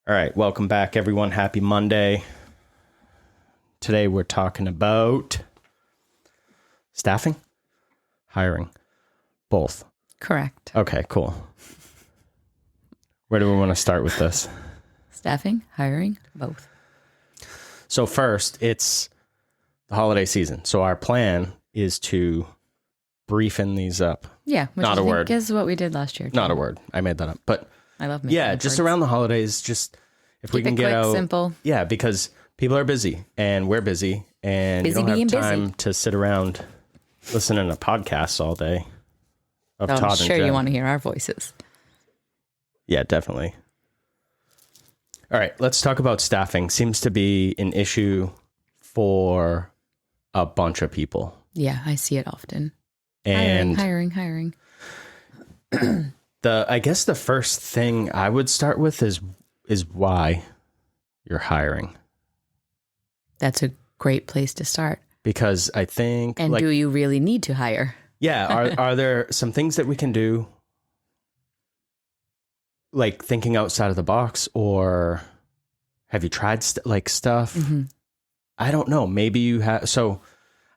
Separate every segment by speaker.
Speaker 1: All right, welcome back, everyone. Happy Monday. Today we're talking about staffing, hiring, both.
Speaker 2: Correct.
Speaker 1: Okay, cool. Where do we want to start with this?
Speaker 2: Staffing, hiring, both.
Speaker 1: So first, it's the holiday season. So our plan is to briefen these up.
Speaker 2: Yeah, which
Speaker 1: Not
Speaker 2: I
Speaker 1: a
Speaker 2: think
Speaker 1: word.
Speaker 2: is what we did last year. Too.
Speaker 1: Not a word. I made that up. But
Speaker 2: I love making up
Speaker 1: just
Speaker 2: words.
Speaker 1: around the holidays, just if we
Speaker 2: Keep
Speaker 1: can
Speaker 2: it
Speaker 1: get
Speaker 2: quick,
Speaker 1: out.
Speaker 2: simple.
Speaker 1: Yeah, because people are busy and we're busy and
Speaker 2: Busy
Speaker 1: you don't
Speaker 2: being
Speaker 1: have time
Speaker 2: busy.
Speaker 1: to sit around listening to podcasts all day of
Speaker 2: So
Speaker 1: Todd
Speaker 2: I'm sure
Speaker 1: and Jen.
Speaker 2: you want to hear our voices.
Speaker 1: Yeah, definitely. All right, let's talk about staffing. Seems to be an issue for a bunch of people.
Speaker 2: Yeah, I see it often.
Speaker 1: And
Speaker 2: Hiring.
Speaker 1: I guess the first thing I would start with is why you're hiring.
Speaker 2: That's a great place to start.
Speaker 1: Because I think
Speaker 2: And do you really need to hire?
Speaker 1: Yeah, are there some things that we can do, like thinking outside of the box, or have you tried stuff?
Speaker 2: Mm-hmm.
Speaker 1: I don't know. Maybe you have. So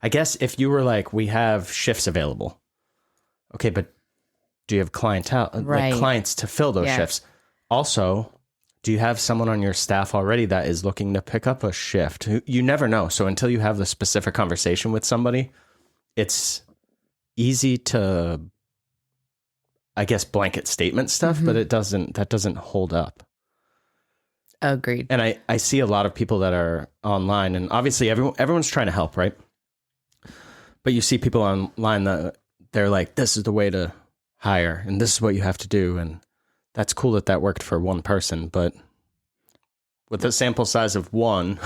Speaker 1: I guess if you were like, we have shifts available. Okay, but do you have clientele, like clients to fill those shifts? Also, do you have someone on your staff already that is looking to pick up a shift? You never know. So until you have the specific conversation with somebody, it's easy to, I guess, blanket statement stuff, but that doesn't hold up.
Speaker 2: Agreed.
Speaker 1: And I see a lot of people that are online, and obviously everyone's trying to help, right? But you see people online that they're like, this is the way to hire, and this is what you have to do. And that's cool that worked for one person, but with a sample size of one.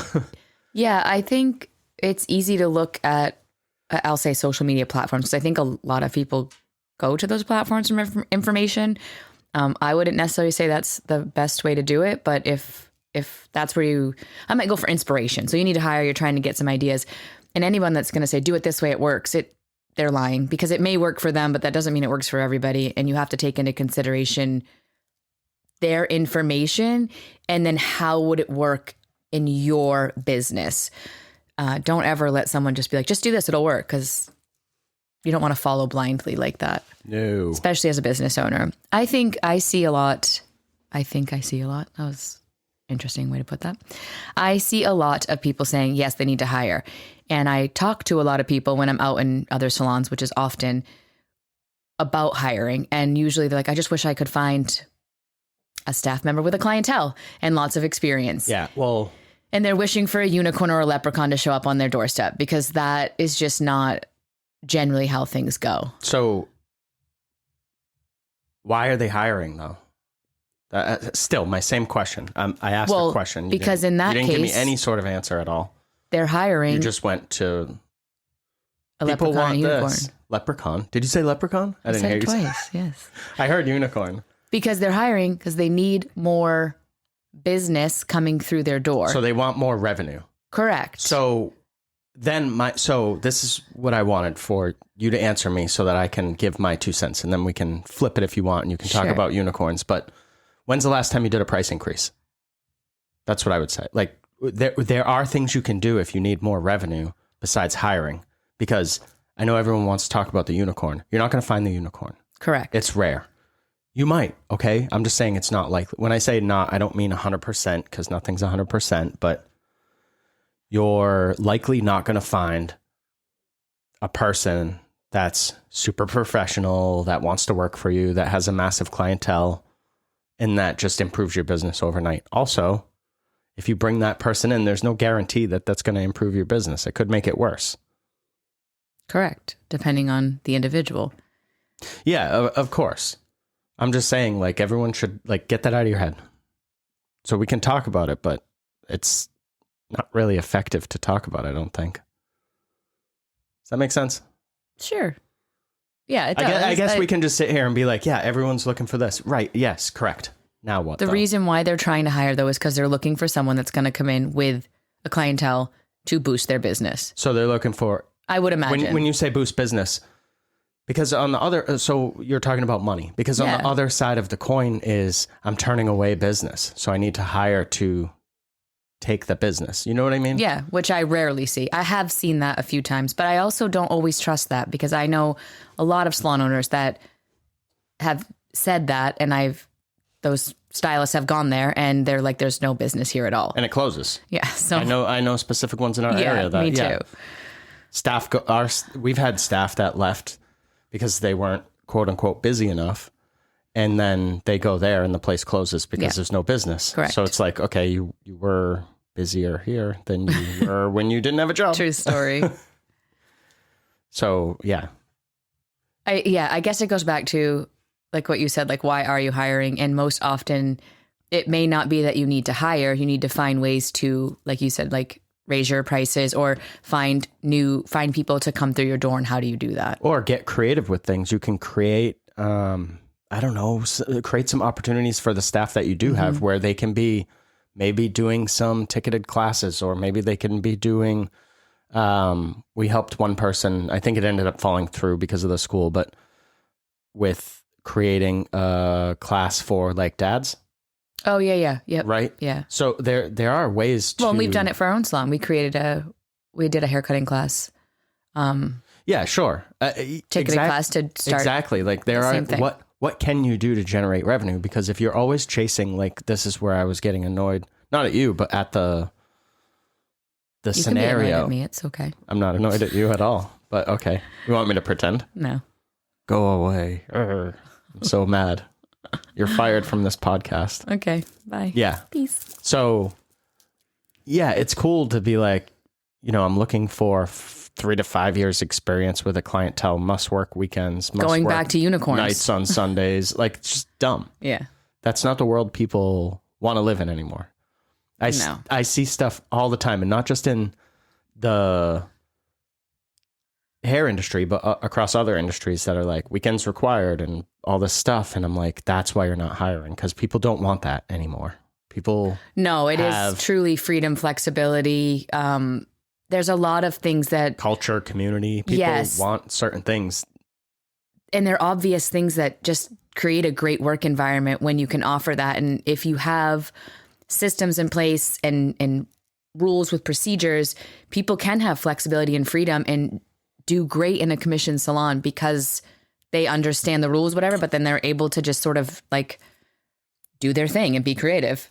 Speaker 2: Yeah, I think it's easy to look at, I'll say, social media platforms, because I think a lot of people go to those platforms for information. I wouldn't necessarily say that's the best way to do it, but if that's where I might go for inspiration. So you need to hire, you're trying to get some ideas. And anyone that's going to say, do it this way, it works, they're lying, because it may work for them, but that doesn't mean it works for everybody. And you have to take into consideration their information and then how would it work in your business. Don't ever let someone just be like, just do this, it'll work, because you don't want to follow blindly like that.
Speaker 1: No.
Speaker 2: Especially as a business owner. I think I see a lot. That was an interesting way to put that. I see a lot of people saying, yes, they need to hire. And I talk to a lot of people when I'm out in other salons, which is often, about hiring. And usually they're like, I just wish I could find a staff member with a clientele and lots of experience.
Speaker 1: Yeah, well.
Speaker 2: And they're wishing for a unicorn or a leprechaun to show up on their doorstep, because that is just not generally how things go.
Speaker 1: So why are they hiring though? Still, my same question. I asked a question.
Speaker 2: Because in that
Speaker 1: case, you didn't give me any sort of answer at all.
Speaker 2: They're hiring.
Speaker 1: You just went to
Speaker 2: a
Speaker 1: people
Speaker 2: leprechaun,
Speaker 1: want
Speaker 2: a unicorn.
Speaker 1: this. Leprechaun. Did you say leprechaun? I didn't
Speaker 2: said
Speaker 1: hear
Speaker 2: it
Speaker 1: you.
Speaker 2: Twice. Yes.
Speaker 1: I heard unicorn.
Speaker 2: Because they're hiring because they need more business coming through their door.
Speaker 1: So they want more revenue.
Speaker 2: Correct.
Speaker 1: So then this is what I wanted for you to answer me so that I can give my 2 cents, and then we can flip it if you want, and you can talk about unicorns. But when's the last time you did a price increase? That's what I would say. Like there are things you can do if you need more revenue besides hiring, because I know everyone wants to talk about the unicorn. You're not going to find the unicorn.
Speaker 2: Correct.
Speaker 1: It's rare. You might, okay? I'm just saying it's not likely. When I say not, I don't mean 100%, because nothing's 100%, but you're likely not going to find a person that's super professional, that wants to work for you, that has a massive clientele, and that just improves your business overnight. Also, if you bring that person in, there's no guarantee that that's going to improve your business. It could make it worse.
Speaker 2: Correct. Depending on the individual.
Speaker 1: Yeah, of course. I'm just saying, like, everyone should, like, get that out of your head. So we can talk about it, but it's not really effective to talk about, I don't think. Does that make sense?
Speaker 2: Sure. Yeah, it does.
Speaker 1: I guess we can just sit here and be like, yeah, everyone's looking for this. Right. Yes, correct. Now what?
Speaker 2: The reason why they're trying to hire, though, is because they're looking for someone that's going to come in with a clientele to boost their business.
Speaker 1: So they're looking for...
Speaker 2: I would imagine.
Speaker 1: When you say boost business, Because on the other, so you're talking about money, because on the other side of the coin is I'm turning away business. So I need to hire to take the business. You know what I mean?
Speaker 2: Yeah, which I rarely see. I have seen that a few times, but I also don't always trust that, because I know a lot of salon owners that have said that, and those stylists have gone there and they're like, there's no business here at all.
Speaker 1: And it closes.
Speaker 2: Yeah. So
Speaker 1: I know specific ones in our area that,
Speaker 2: me too.
Speaker 1: We've had staff that left because they weren't quote unquote busy enough. And then they go there and the place closes because there's no business.
Speaker 2: Correct.
Speaker 1: So it's like, okay, you were busier here than you were when you didn't have a job.
Speaker 2: True story.
Speaker 1: So, yeah.
Speaker 2: I guess it goes back to like what you said, like, why are you hiring? And most often it may not be that you need to hire. You need to find ways to, like you said, like raise your prices or find people to come through your door. And how do you do that?
Speaker 1: Or get creative with things. You can create, I don't know, create some opportunities for the staff that you do have where they can be maybe doing some ticketed classes, or maybe they can be doing, we helped one person, I think it ended up falling through because of the school, but with creating a class for like dads.
Speaker 2: Oh yeah. Yep.
Speaker 1: Right.
Speaker 2: Yeah.
Speaker 1: So there are ways to.
Speaker 2: Well, and we've done it for our own salon. We did a haircutting class.
Speaker 1: Yeah, sure.
Speaker 2: Ticketed class to start.
Speaker 1: Exactly. Like there are what can you do to generate revenue? Because if you're always chasing, like, this is where I was getting annoyed, not at you, but at the
Speaker 2: you
Speaker 1: scenario.
Speaker 2: Can be annoyed at me. It's okay.
Speaker 1: I'm not annoyed at you at all, but okay. You want me to pretend?
Speaker 2: No.
Speaker 1: Go away. I'm so mad. You're fired from this podcast.
Speaker 2: Okay. Bye.
Speaker 1: Yeah.
Speaker 2: Peace.
Speaker 1: So, yeah, it's cool to be like, I'm looking for 3 to 5 years experience with a clientele, must work weekends,
Speaker 2: going back to unicorns,
Speaker 1: nights on Sundays. Like, it's just dumb.
Speaker 2: Yeah.
Speaker 1: That's not the world people want to live in anymore. I see stuff all the time, and not just in the hair industry, but across other industries that are like weekends required and all this stuff. And I'm like, that's why you're not hiring, because people don't want that anymore.
Speaker 2: No, it is truly freedom, flexibility. There's a lot of things that
Speaker 1: culture, community, people want certain things.
Speaker 2: And they're obvious things that just create a great work environment when you can offer that. And if you have systems in place and rules with procedures, people can have flexibility and freedom and do great in a commissioned salon because they understand the rules, whatever, but then they're able to just sort of like do their thing and be creative.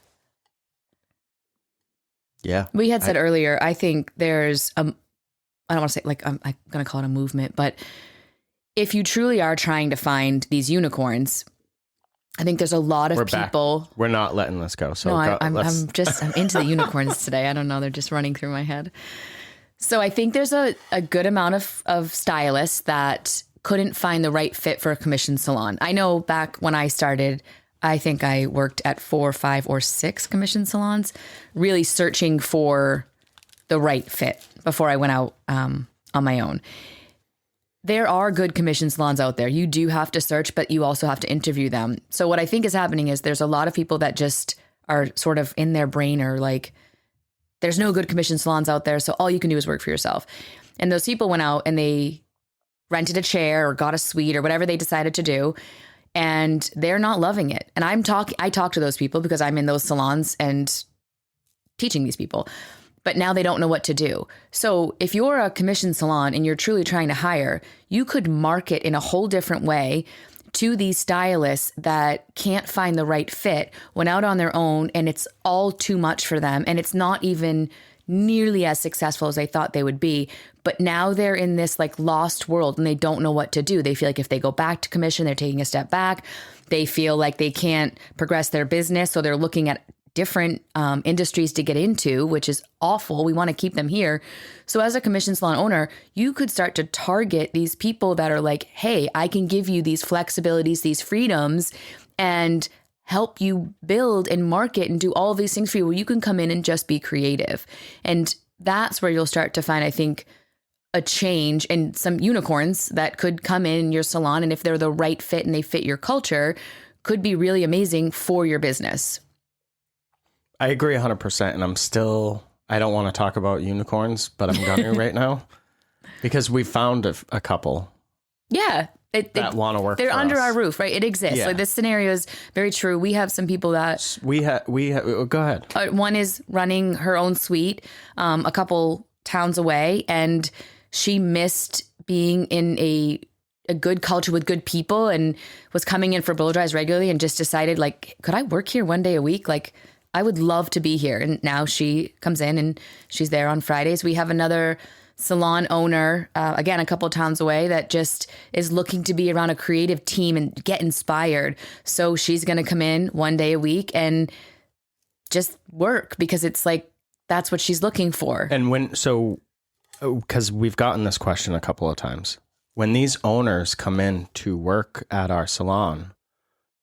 Speaker 1: Yeah.
Speaker 2: We had said earlier, I think there's I don't want to say like, I'm going to call it a movement, but if you truly are trying to find these unicorns, I think there's a lot of people.
Speaker 1: We're not letting this go. So
Speaker 2: no, I'm into the unicorns today. I don't know. They're just running through my head. So I think there's a good amount of stylists that couldn't find the right fit for a commissioned salon. I know back when I started, I think I worked at 4, 5, or 6 commissioned salons, really searching for the right fit before I went out on my own. There are good commission salons out there. You do have to search, but you also have to interview them. So what I think is happening is there's a lot of people that just are sort of in their brain or like, there's no good commission salons out there, so all you can do is work for yourself. And those people went out and they rented a chair or got a suite or whatever they decided to do, and they're not loving it. And I talk to those people because I'm in those salons and teaching these people. But now they don't know what to do. So if you're a commission salon and you're truly trying to hire, you could market in a whole different way to these stylists that can't find the right fit, went out on their own, and it's all too much for them. And it's not even nearly as successful as they thought they would be. But now they're in this like lost world and they don't know what to do. They feel like if they go back to commission, they're taking a step back. They feel like they can't progress their business. So they're looking at different industries to get into, which is awful. We want to keep them here. So as a commission salon owner, you could start to target these people that are like, hey, I can give you these flexibilities, these freedoms, and help you build and market and do all of these things for you, where you can come in and just be creative. And that's where you'll start to find, I think, a change and some unicorns that could come in your salon. And if they're the right fit and they fit your culture, could be really amazing for your business.
Speaker 1: I agree 100%. And I don't want to talk about unicorns, but I'm going to right now because we found a couple.
Speaker 2: Yeah.
Speaker 1: that want to work.
Speaker 2: They're
Speaker 1: for
Speaker 2: under
Speaker 1: us.
Speaker 2: our roof, right? It exists.
Speaker 1: Yeah.
Speaker 2: Like this scenario is very true. We have some people that
Speaker 1: go ahead.
Speaker 2: One is running her own suite, a couple towns away, and she missed being in a good culture with good people and was coming in for blow dries regularly and just decided, like, could I work here one day a week? Like, I would love to be here. And now she comes in and she's there on Fridays. We have another salon owner, again, a couple of towns away, that just is looking to be around a creative team and get inspired. So she's going to come in one day a week and just work because it's like, that's what she's looking for.
Speaker 1: And because we've gotten this question a couple of times, when these owners come in to work at our salon,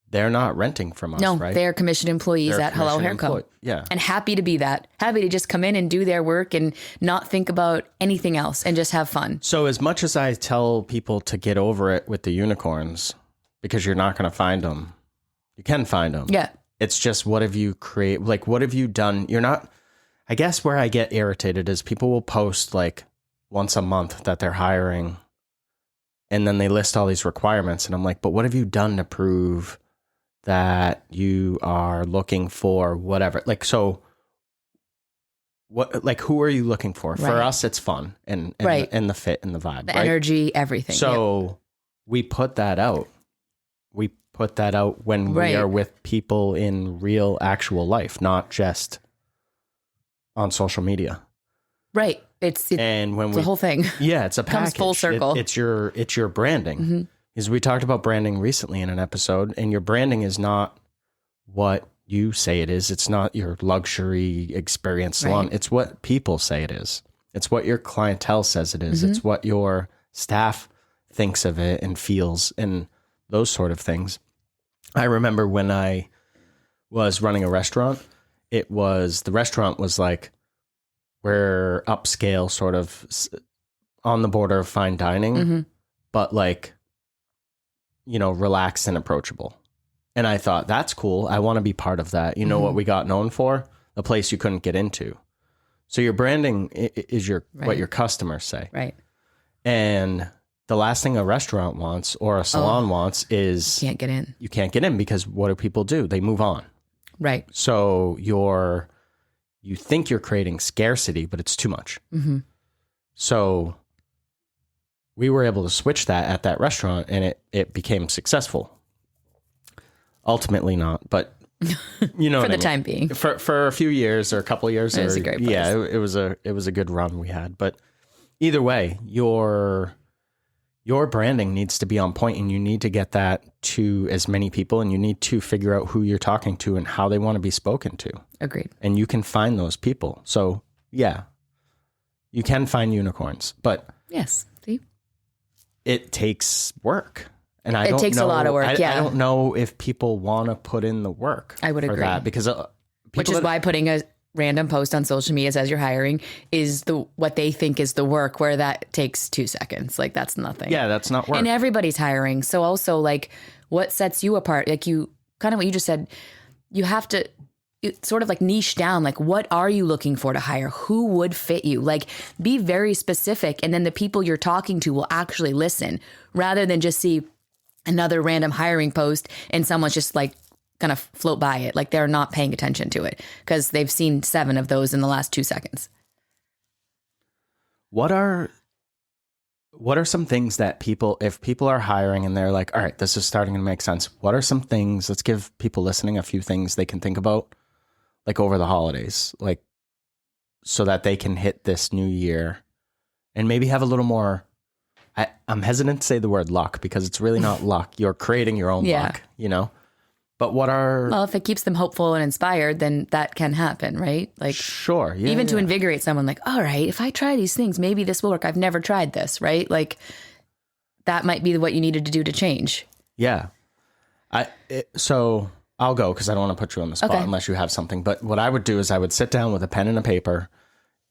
Speaker 1: they're not renting from us,
Speaker 2: no,
Speaker 1: right?
Speaker 2: They're commissioned employees at Hello Hair Co.
Speaker 1: Yeah.
Speaker 2: And happy to be that. Happy to just come in and do their work and not think about anything else and just have fun.
Speaker 1: So as much as I tell people to get over it with the unicorns, because you're not going to find them, you can find them.
Speaker 2: Yeah.
Speaker 1: It's just, what have you created? Like, what have you done? You're not, I guess where I get irritated is people will post like once a month that they're hiring, and then they list all these requirements. And I'm like, but what have you done to prove that you are looking for whatever? Like, so what, like, who are you looking for? Right. For us, it's fun and
Speaker 2: right.
Speaker 1: and the fit and the vibe,
Speaker 2: the
Speaker 1: right?
Speaker 2: energy, everything.
Speaker 1: So we put that out. We put that out when we are with people in real, actual life, not just on social media.
Speaker 2: Right. It's
Speaker 1: and when
Speaker 2: it's the whole thing.
Speaker 1: Yeah, it's a package.
Speaker 2: Comes full circle.
Speaker 1: It's your branding. Mm-hmm. Because we talked about branding recently in an episode, and your branding is not what you say it is. It's not your luxury experience salon. Right. It's what people say it is. It's what your clientele says it is. Mm-hmm. It's what your staff thinks of it and feels, and those sort of things. I remember when I was running a restaurant, the restaurant was like, we're upscale, sort of on the border of fine dining, mm-hmm. but like, relaxed and approachable. And I thought, that's cool. I want to be part of that. You know what we got known for? The place you couldn't get into. So your branding is what your customers say.
Speaker 2: Right.
Speaker 1: And the last thing a restaurant wants or a salon wants is...
Speaker 2: You can't get in.
Speaker 1: You can't get in, because what do people do? They move on.
Speaker 2: Right.
Speaker 1: So you think you're creating scarcity, but it's too much. Mm-hmm. So we were able to switch that at that restaurant, and it became successful. Ultimately not, but you know
Speaker 2: for the time being.
Speaker 1: For a few years or a couple of years.
Speaker 2: It was a great place.
Speaker 1: Yeah, it was a good run we had. But either way, your branding needs to be on point, and you need to get that to as many people, and you need to figure out who you're talking to and how they want to be spoken to.
Speaker 2: Agreed.
Speaker 1: And you can find those people. So yeah, you can find unicorns, but
Speaker 2: yes, see,
Speaker 1: it takes work. And
Speaker 2: it takes a lot of work.
Speaker 1: I don't know if people want to put in the work.
Speaker 2: I would agree.
Speaker 1: That, because
Speaker 2: which is why putting a random post on social media says you're hiring is what they think is the work, where that takes 2 seconds. Like, that's nothing.
Speaker 1: Yeah, that's not work.
Speaker 2: And everybody's hiring. So also, like, what sets you apart? Like, you kind of what you just said, you have to sort of like niche down. Like, what are you looking for to hire? Who would fit you? Like, be very specific. And then the people you're talking to will actually listen, rather than just see another random hiring post and someone's just like gonna float by it. Like, they're not paying attention to it because they've seen 7 of those in the last 2 seconds.
Speaker 1: What are some things that if people are hiring and they're like, all right, this is starting to make sense. What are some things, let's give people listening a few things they can think about, like over the holidays, like so that they can hit this new year and maybe have a little more, I'm hesitant to say the word luck, because it's really not luck. You're creating your own luck, But well,
Speaker 2: if it keeps them hopeful and inspired, then that can happen, right? Like,
Speaker 1: sure, yeah,
Speaker 2: even to invigorate someone, like, all right, if I try these things, maybe this will work. I've never tried this, right? Like, that might be what you needed to do to change.
Speaker 1: Yeah. So I'll go, because I don't want to put you on the spot unless you have something. But what I would do is I would sit down with a pen and a paper,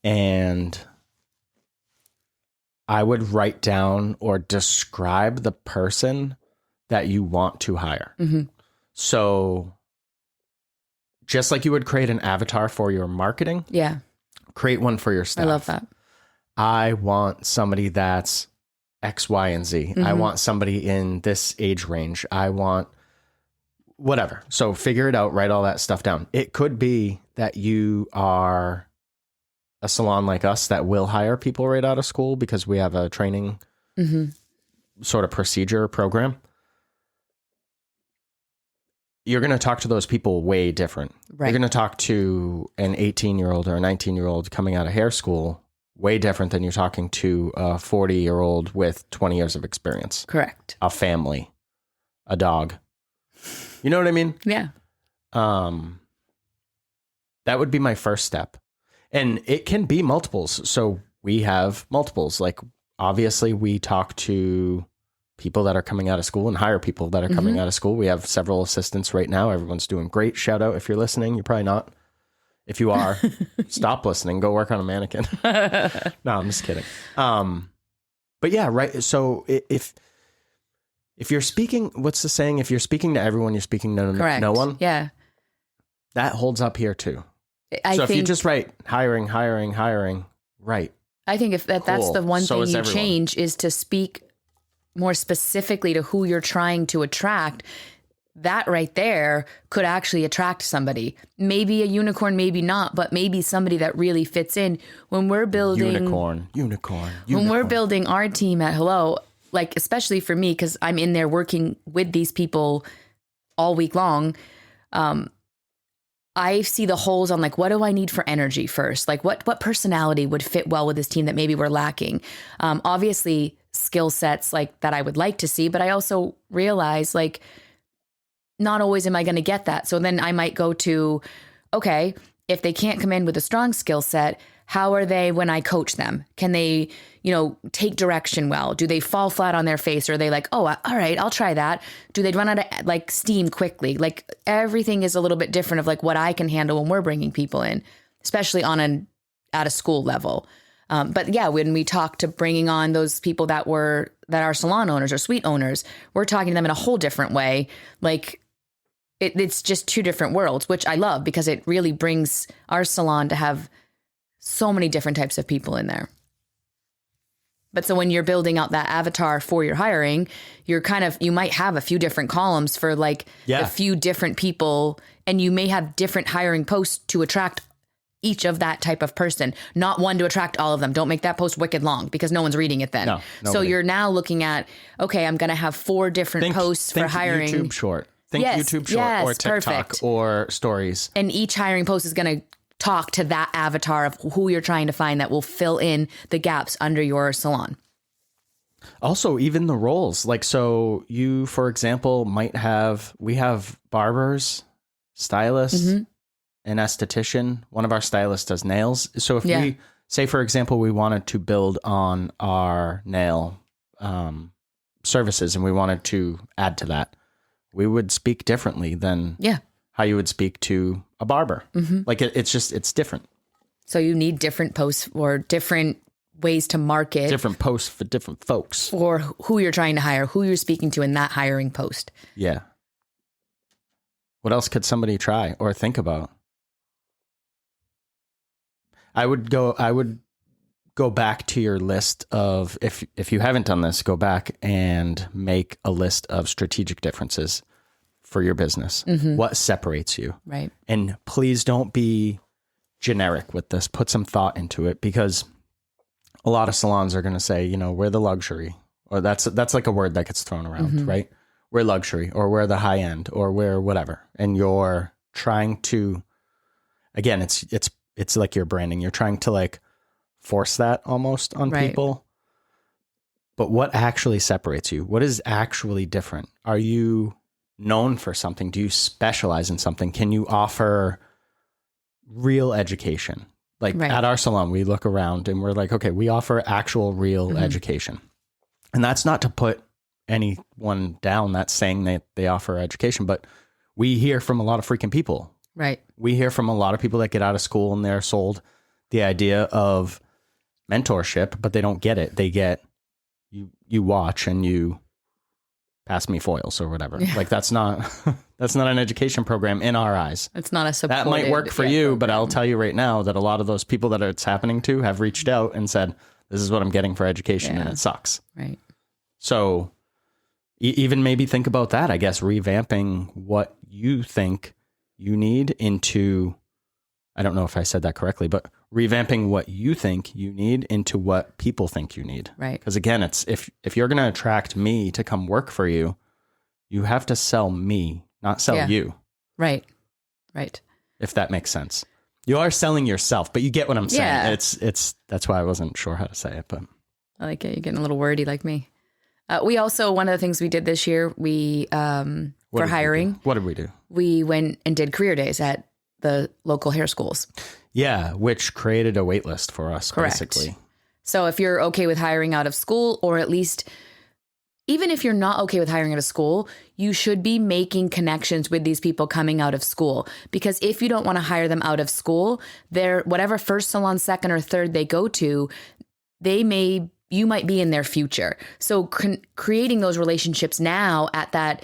Speaker 1: and I would write down or describe the person that you want to hire. Mm-hmm. So just like you would create an avatar for your marketing,
Speaker 2: create
Speaker 1: one for your staff.
Speaker 2: I love that.
Speaker 1: I want somebody that's X, Y, and Z. I want somebody in this age range. I want whatever. So figure it out, write all that stuff down. It could be that you are a salon like us that will hire people right out of school because we have a training sort of procedure program. You're going to talk to those people way different. Right. You're going to talk to an 18-year-old or a 19-year-old coming out of hair school way different than you're talking to a 40-year-old with 20 years of experience.
Speaker 2: Correct.
Speaker 1: A family, a dog. You know what I mean?
Speaker 2: Yeah.
Speaker 1: That would be my first step. And it can be multiples. So we have multiples. Like, obviously, we talk to people that are coming out of school and hire people that are coming out of school. We have several assistants right now. Everyone's doing great. Shout out if you're listening. You're probably not. If you are, stop listening. Go work on a mannequin. No, I'm just kidding. But yeah, right. So if you're speaking, what's the saying? If you're speaking to everyone, you're speaking to no one.
Speaker 2: Yeah.
Speaker 1: That holds up here too. So if you just write hiring, right.
Speaker 2: I think if that's the one thing you change is to speak more specifically to who you're trying to attract. That right there could actually attract somebody. Maybe a unicorn, maybe not, but maybe somebody that really fits in. When we're building
Speaker 1: unicorn.
Speaker 2: When we're building our team at Hello, like especially for me, because I'm in there working with these people all week long, I see the holes on like, what do I need for energy first? Like what personality would fit well with this team that maybe we're lacking? Obviously skill sets like that I would like to see, but I also realize like not always am I going to get that. So then I might go to, okay, if they can't come in with a strong skill set, how are they when I coach them? Can they, take direction well? Do they fall flat on their face? Or are they like, oh, all right, I'll try that. Do they run out of like steam quickly? Like everything is a little bit different of like what I can handle when we're bringing people in, especially on an out of school level. But yeah, when we talk to bringing on those people that are salon owners or suite owners, we're talking to them in a whole different way. Like it's just two different worlds, which I love because it really brings our salon to have so many different types of people in there. But so when you're building out that avatar for your hiring, you might have a few different columns for like a few different people, and you may have different hiring posts to attract each of that type of person, not one to attract all of them. Don't make that post wicked long because no one's reading it then. No, so you're now looking at, okay, I'm going to have 4 different posts for hiring.
Speaker 1: YouTube short. YouTube short or TikTok perfect. Or stories.
Speaker 2: And each hiring post is going to talk to that avatar of who you're trying to find that will fill in the gaps under your salon.
Speaker 1: Also, even the roles. Like, so you, for example, we have barbers, stylists, an esthetician. One of our stylists does nails. So if we say, for example, we wanted to build on our nail services and we wanted to add to that, we would speak differently than how you would speak to a barber. Like it's different.
Speaker 2: So you need different posts or different ways to market.
Speaker 1: Different posts for different folks.
Speaker 2: For who you're trying to hire, who you're speaking to in that hiring post.
Speaker 1: Yeah. What else could somebody try or think about? I would go back to your list of, if you haven't done this, go back and make a list of strategic differences for your business. What separates you?
Speaker 2: Right.
Speaker 1: And please don't be generic with this. Put some thought into it, because a lot of salons are going to say, we're the luxury, or that's like a word that gets thrown around, right? We're luxury, or we're the high end, or we're whatever. And you're trying to, again, it's like your branding. You're trying to like force that almost on people. But what actually separates you? What is actually different? Are you known for something? Do you specialize in something? Can you offer real education? Like at our salon, we look around and we're like, okay, we offer actual real education. And that's not to put anyone down that's saying that they offer education, but we hear from a lot of freaking people.
Speaker 2: Right.
Speaker 1: We hear from a lot of people that get out of school and they're sold the idea of mentorship, but they don't get it. They get you watch and you pass me foils or whatever. Like that's not an education program in our eyes.
Speaker 2: It's not a supported.
Speaker 1: That might work for you, but I'll tell you right now that a lot of those people that it's happening to have reached out and said, this is what I'm getting for education, and it sucks.
Speaker 2: Right.
Speaker 1: So even maybe think about that, I guess, revamping what you think you need into, I don't know if I said that correctly, but revamping what you think you need into what people think you need.
Speaker 2: Right.
Speaker 1: Because again, it's if you're going to attract me to come work for you, you have to sell me, not sell you.
Speaker 2: Right. Right.
Speaker 1: If that makes sense. You are selling yourself, but you get what I'm saying. Yeah. It's that's why I wasn't sure how to say it, but
Speaker 2: I like it. You're getting a little wordy like me. We also, one of the things we did this year, we, for hiring.
Speaker 1: What did we do?
Speaker 2: We went and did career days at the local hair schools.
Speaker 1: Yeah, which created a wait list for us,
Speaker 2: Correct.
Speaker 1: Basically.
Speaker 2: So if you're okay with hiring out of school, or at least even if you're not okay with hiring out of school, you should be making connections with these people coming out of school. Because if you don't want to hire them out of school, they're whatever first salon, second or third they go to, you might be in their future. So creating those relationships now at that,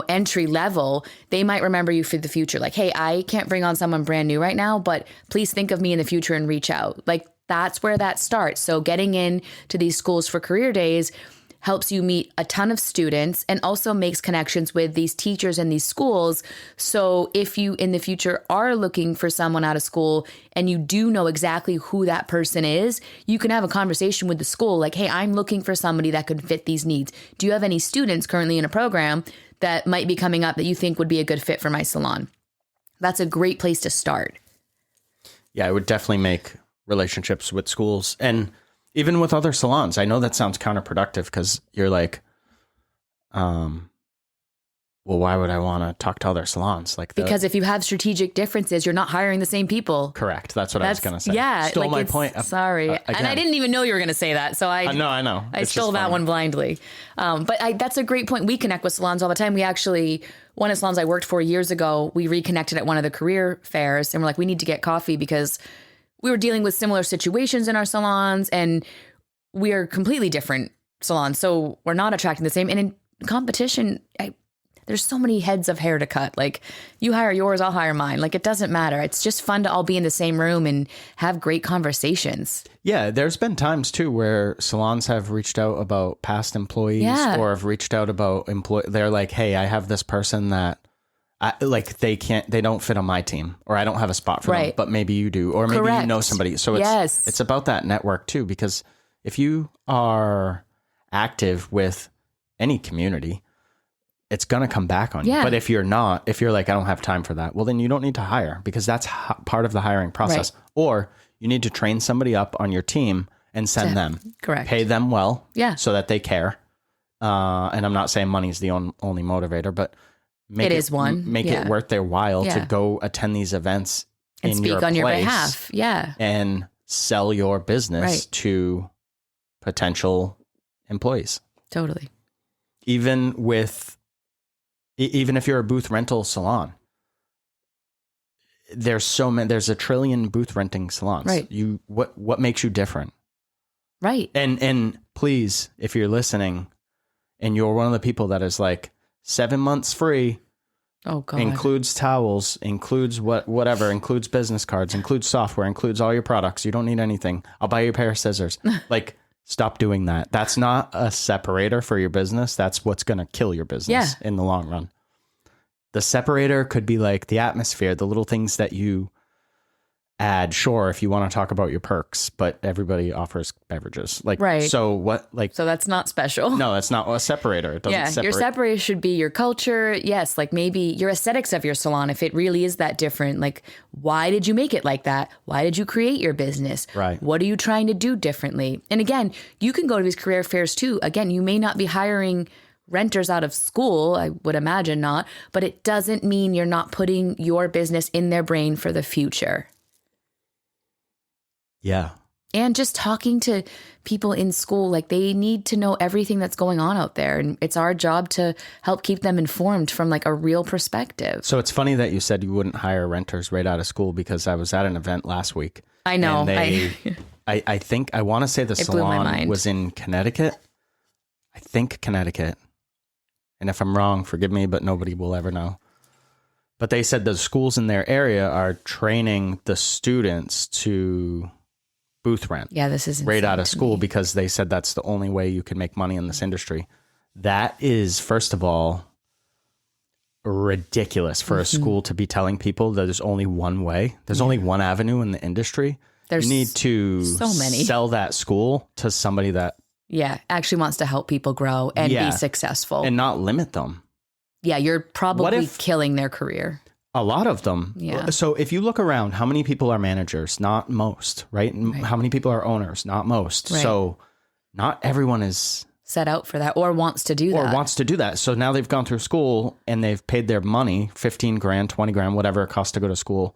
Speaker 2: entry level, they might remember you for the future. Like, hey, I can't bring on someone brand new right now, but please think of me in the future and reach out. Like, that's where that starts. So getting in to these schools for career days helps you meet a ton of students and also makes connections with these teachers and these schools. So if you in the future are looking for someone out of school and you do know exactly who that person is, you can have a conversation with the school like, hey, I'm looking for somebody that could fit these needs. Do you have any students currently in a program that might be coming up that you think would be a good fit for my salon? That's a great place to start.
Speaker 1: Yeah, I would definitely make relationships with schools and even with other salons. I know that sounds counterproductive because you're like, well, why would I want to talk to other salons?
Speaker 2: Because if you have strategic differences, you're not hiring the same people.
Speaker 1: Correct. That's what I was going to say.
Speaker 2: Yeah.
Speaker 1: Stole my point.
Speaker 2: Sorry. And I didn't even know you were going to say that. So I
Speaker 1: know.
Speaker 2: I stole that one blindly. But that's a great point. We connect with salons all the time. We actually, one of the salons I worked for years ago, we reconnected at one of the career fairs and we're like, we need to get coffee because we were dealing with similar situations in our salons and we are completely different salons. So we're not attracting the same. And in competition, there's so many heads of hair to cut. Like, you hire yours, I'll hire mine. Like, it doesn't matter. It's just fun to all be in the same room and have great conversations.
Speaker 1: Yeah. There's been times too where salons have reached out about past employees or have reached out about they're like, hey, I have this person that they don't fit on my team, or I don't have a spot for them, but maybe you do, or maybe you know somebody. So it's about that network too, because if you are active with any community, it's going to come back on you. But if you're not, if you're like, I don't have time for that, well, then you don't need to hire because that's part of the hiring process. Or you need to train somebody up on your team and send them.
Speaker 2: Correct.
Speaker 1: Pay them well so that they care. And I'm not saying money's the only motivator, but make it worth their while to go attend these events
Speaker 2: and speak on your behalf. Yeah.
Speaker 1: And sell your business to potential employees.
Speaker 2: Totally.
Speaker 1: Even if you're a booth rental salon, there's a trillion booth renting salons.
Speaker 2: Right.
Speaker 1: What makes you different?
Speaker 2: Right.
Speaker 1: And please, if you're listening and you're one of the people that is like 7 months free,
Speaker 2: oh God,
Speaker 1: includes towels, includes whatever, includes business cards, includes software, includes all your products. You don't need anything. I'll buy you a pair of scissors. Like, stop doing that. That's not a separator for your business. That's what's going to kill your business in the long run. The separator could be like the atmosphere, the little things that you add. Sure, if you want to talk about your perks, but everybody offers beverages. So that's
Speaker 2: not special.
Speaker 1: No, that's not a separator. It doesn't separate.
Speaker 2: Your separator should be your culture. Yes, like maybe your aesthetics of your salon, if it really is that different. Like, why did you make it like that? Why did you create your business?
Speaker 1: Right.
Speaker 2: What are you trying to do differently? And again, you can go to these career fairs too. Again, you may not be hiring renters out of school, I would imagine not, but it doesn't mean you're not putting your business in their brain for the future.
Speaker 1: Yeah.
Speaker 2: And just talking to people in school, like, they need to know everything that's going on out there. And it's our job to help keep them informed from like a real perspective.
Speaker 1: So it's funny that you said you wouldn't hire renters right out of school, because I was at an event last week.
Speaker 2: I know.
Speaker 1: I think I want to say the salon was in Connecticut. I think Connecticut. And if I'm wrong, forgive me, but nobody will ever know. But they said the schools in their area are training the students to booth rent.
Speaker 2: Yeah, this is
Speaker 1: right out of school, because they said that's the only way you can make money in this industry. that is, first of all, ridiculous for a school to be telling people that there's only one way. There's only one avenue in the industry. You need to
Speaker 2: so many.
Speaker 1: sell that school to somebody that
Speaker 2: actually wants to help people grow and be successful.
Speaker 1: And not limit them.
Speaker 2: Yeah, you're probably killing their career.
Speaker 1: A lot of them.
Speaker 2: Yeah.
Speaker 1: So if you look around, how many people are managers? Not most, right? And how many people are owners? Not most. Right. So not everyone is
Speaker 2: set out for that or wants to do that.
Speaker 1: So now they've gone through school and they've paid their money, 15 grand, 20 grand, whatever it costs to go to school.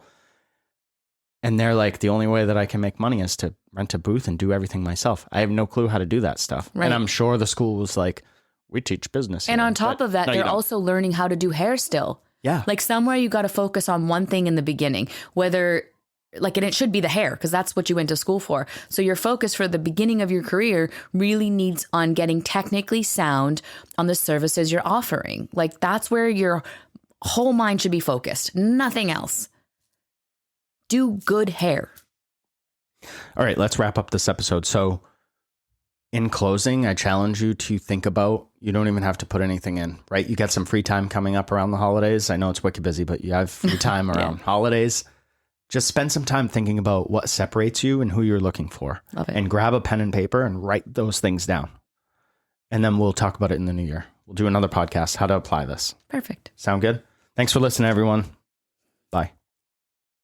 Speaker 1: And they're like, the only way that I can make money is to rent a booth and do everything myself. I have no clue how to do that stuff. Right. And I'm sure the school was like, we teach business.
Speaker 2: And on top of that, they're also learning how to do hair still.
Speaker 1: Yeah.
Speaker 2: Like somewhere you got to focus on one thing in the beginning, whether like, and it should be the hair because that's what you went to school for. So your focus for the beginning of your career really needs on getting technically sound on the services you're offering. Like that's where your whole mind should be focused. Nothing else. Do good hair.
Speaker 1: All right, let's wrap up this episode. So in closing, I challenge you to think about, you don't even have to put anything in, right? You got some free time coming up around the holidays. I know it's wicked busy, but you have free time around holidays. Just spend some time thinking about what separates you and who you're looking for.
Speaker 2: Love it.
Speaker 1: And grab a pen and paper and write those things down. And then we'll talk about it in the new year. We'll do another podcast, how to apply this.
Speaker 2: Perfect.
Speaker 1: Sound good? Thanks for listening, everyone.